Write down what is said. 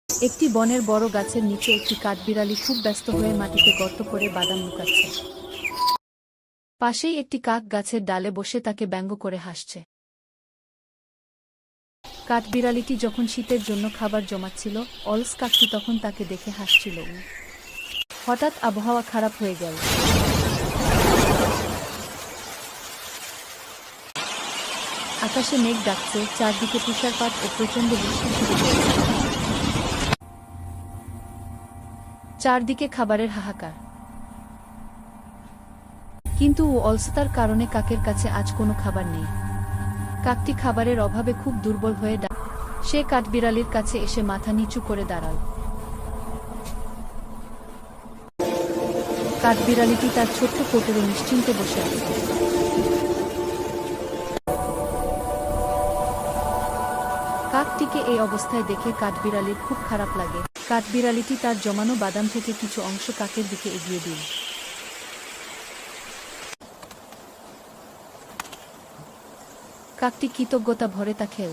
একটি বনের বড় গাছের নিচে একটি কাঠবিড়ালি খুব ব্যস্ত হয়ে মাটিতে গর্ত করে বাদাম লুকাচ্ছে। পাশেই একটি কাক গাছের ডালে বসে তাকে ব্যঙ্গ করে হাসছে। কাঠবিড়ালিটি যখন শীতের জন্য খাবার জমাচ্ছিল, অলস কাকটি তখন তাকে দেখে হাসছিল। হঠাৎ আবহাওয়া খারাপ হয়ে গেল। আকাশে মেঘ ডাকছে, চারদিকে তুষারপাত ও প্রচণ্ড বৃষ্টি শুরু হয়েছে। চারদিকে খাবারের হাহাকার। কিন্তু অলসতার কারণে কাকের কাছে আজ কোনো খাবার নেই। কাকটি খাবারের অভাবে খুব দুর্বল হয়ে সে কাঠবিড়ালির কাছে এসে মাথা নিচু করে দাঁড়াল। কাঠবিড়ালিটি তার ছোট্ট কোটরে নিশ্চিন্তে বসে আছে। কাকটিকে এই অবস্থায় দেখে কাঠবিড়ালির খুব খারাপ লাগে। কাঠবিড়ালিটি তার জমানো বাদাম থেকে কিছু অংশ কাকের দিকে এগিয়ে দিল। কাকটি কৃতজ্ঞতা ভরে তা খেল।